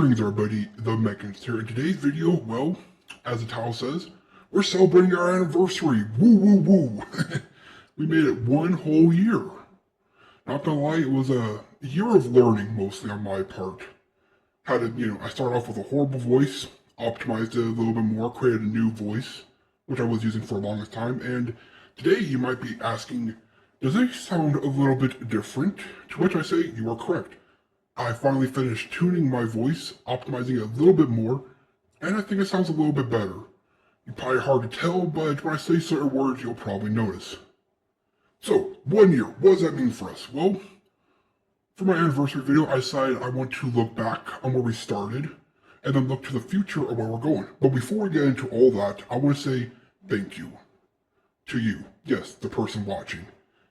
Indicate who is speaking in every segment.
Speaker 1: Greetings everybody, TheMechanist here. In today's video, well, as the title says, we're celebrating our anniversary. Woo woo woo. We made it one whole year. Not gonna lie, it was a year of learning mostly on my part. I started off with a horrible voice, optimized it a little bit more, created a new voice, which I was using for the longest time, and today you might be asking, does it sound a little bit different? To which I say, you are correct. I finally finished tuning my voice, optimizing it a little bit more, and I think it sounds a little bit better. It's probably hard to tell, but when I say certain words, you'll probably notice. So, 1 year, what does that mean for us? Well, for my anniversary video, I decided I want to look back on where we started, and then look to the future of where we're going. But before we get into all that, I want to say thank you to you. Yes, the person watching.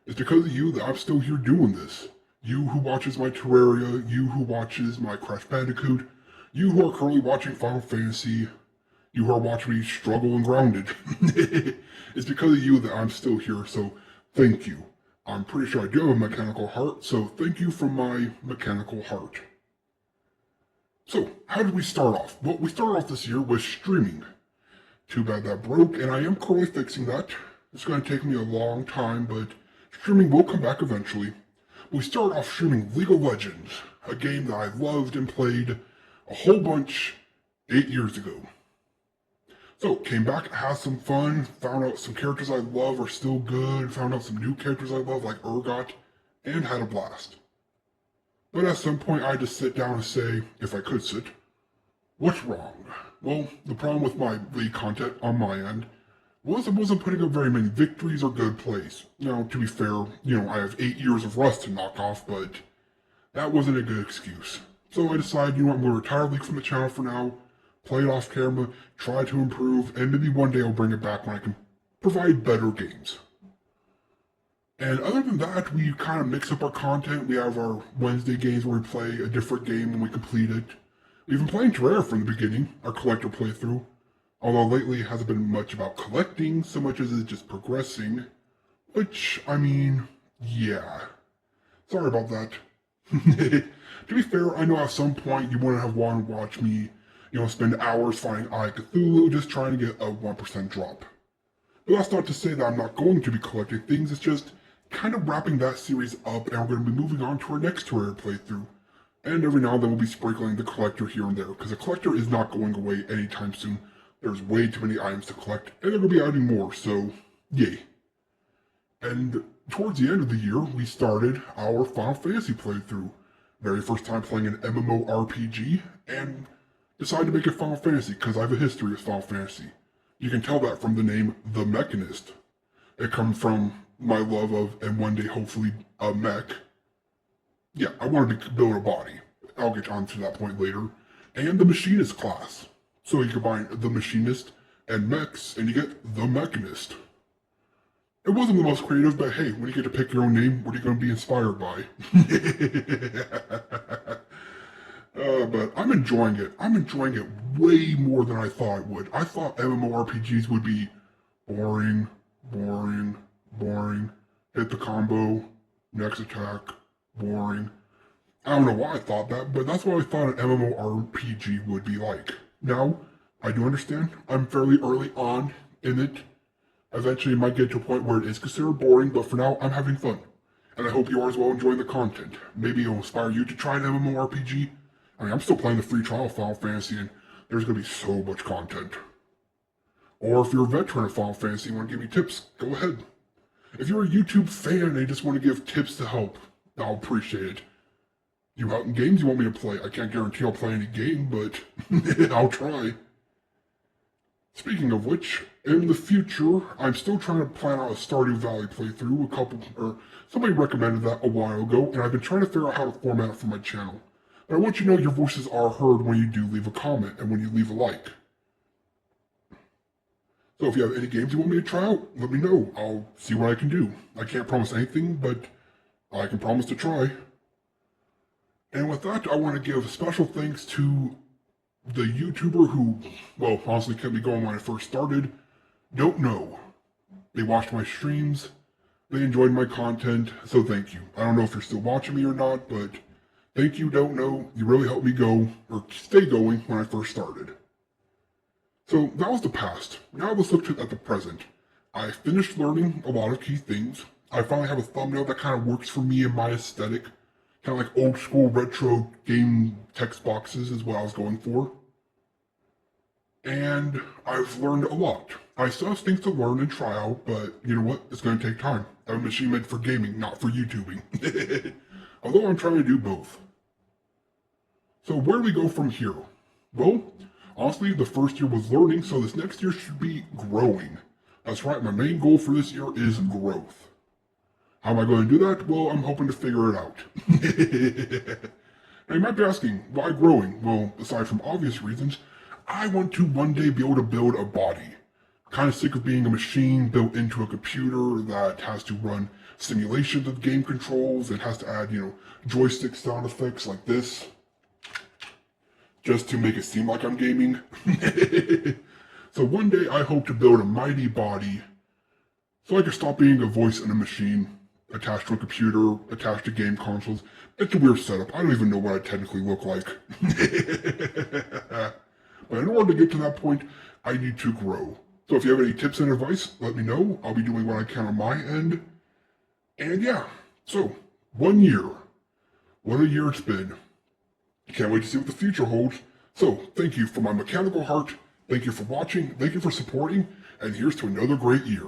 Speaker 1: It's because of you that I'm still here doing this. You who watches my Terraria, you who watches my Crash Bandicoot, you who are currently watching Final Fantasy, you who are watching me struggle and grounded. It's because of you that I'm still here, so thank you. I'm pretty sure I do have a mechanical heart, so thank you from my mechanical heart. So, how did we start off? Well, we started off this year with streaming. Too bad that broke, and I am currently fixing that. It's going to take me a long time, but streaming will come back eventually. We started off streaming League of Legends, a game that I loved and played a whole bunch 8 years ago. So, came back, had some fun, found out some characters I love are still good, found out some new characters I love like Urgot, and had a blast. But at some point I had to sit down and say, if I could sit, what's wrong? Well, the problem with my League content on my end was I wasn't putting up very many victories or good plays. Now, to be fair, I have 8 years of rust to knock off, but that wasn't a good excuse. So I decided, I'm going to retire League from the channel for now, play it off camera, try to improve, and maybe one day I'll bring it back when I can provide better games. And other than that, we kind of mix up our content. We have our Wednesday games where we play a different game when we complete it. We've been playing Terraria from the beginning, our collector playthrough. Although lately it hasn't been much about collecting, so much as it's just progressing. Which, yeah. Sorry about that. To be fair, I know at some point you wouldn't have wanted to watch me, spend hours finding Eye of Cthulhu just trying to get a 1% drop. But that's not to say that I'm not going to be collecting things, it's just kind of wrapping that series up, and we're going to be moving on to our next Terraria playthrough. And every now and then we'll be sprinkling the collector here and there, because the collector is not going away anytime soon. There's way too many items to collect, and they're going to be adding more, so yay. And towards the end of the year, we started our Final Fantasy playthrough. Very first time playing an MMORPG, and decided to make it Final Fantasy, because I have a history with Final Fantasy. You can tell that from the name TheMechanist. It comes from my love of, and one day hopefully, a mech. Yeah, I want to build a body. I'll get on to that point later. And the Machinist class. So you combine the Machinist and mechs, and you get the Mechanist. It wasn't the most creative, but hey, when you get to pick your own name, what are you going to be inspired by? But I'm enjoying it. I'm enjoying it way more than I thought it would. I thought MMORPGs would be boring, boring, boring. Hit the combo, next attack, boring. I don't know why I thought that, but that's what I thought an MMORPG would be like. Now, I do understand, I'm fairly early on in it. Eventually it might get to a point where it is considered boring, but for now, I'm having fun. And I hope you are as well enjoying the content. Maybe it'll inspire you to try an MMORPG. I'm still playing the free trial of Final Fantasy, and there's going to be so much content. Or if you're a veteran of Final Fantasy and want to give me tips, go ahead. If you're a YouTube fan and you just want to give tips to help, I'll appreciate it. You have games you want me to play? I can't guarantee I'll play any game, but I'll try. Speaking of which, in the future, I'm still trying to plan out a Stardew Valley playthrough. Somebody recommended that a while ago, and I've been trying to figure out how to format it for my channel. But I want you to know your voices are heard when you do leave a comment and when you leave a like. So if you have any games you want me to try out, let me know. I'll see what I can do. I can't promise anything, but I can promise to try. And with that, I want to give special thanks to the YouTuber who, well, honestly kept me going when I first started. Don't know. They watched my streams, they enjoyed my content, so thank you. I don't know if you're still watching me or not, but Thank you, don't know. You really helped me go, or stay going when I first started. So that was the past. Now let's look at the present. I finished learning a lot of key things. I finally have a thumbnail that kind of works for me and my aesthetic. Kind of like old school retro game text boxes is what I was going for. And I've learned a lot. I still have things to learn and try out, but you know what? It's going to take time. I have a machine made for gaming, not for YouTubing. Although I'm trying to do both. So where do we go from here? Well, honestly, the first year was learning, so this next year should be growing. That's right, my main goal for this year is growth. How am I going to do that? Well, I'm hoping to figure it out. Now you might be asking, why growing? Well, aside from obvious reasons, I want to one day be able to build a body. Kind of sick of being a machine built into a computer that has to run simulations of game controls and has to add, joystick sound effects like this just to make it seem like I'm gaming. So one day I hope to build a mighty body so I can stop being a voice in a machine attached to a computer, attached to game consoles. It's a weird setup. I don't even know what I technically look like. But in order to get to that point, I need to grow. So if you have any tips and advice, let me know. I'll be doing what I can on my end. And yeah, so 1 year. What a year it's been. Can't wait to see what the future holds. So thank you for my mechanical heart. Thank you for watching. Thank you for supporting. And here's to another great year.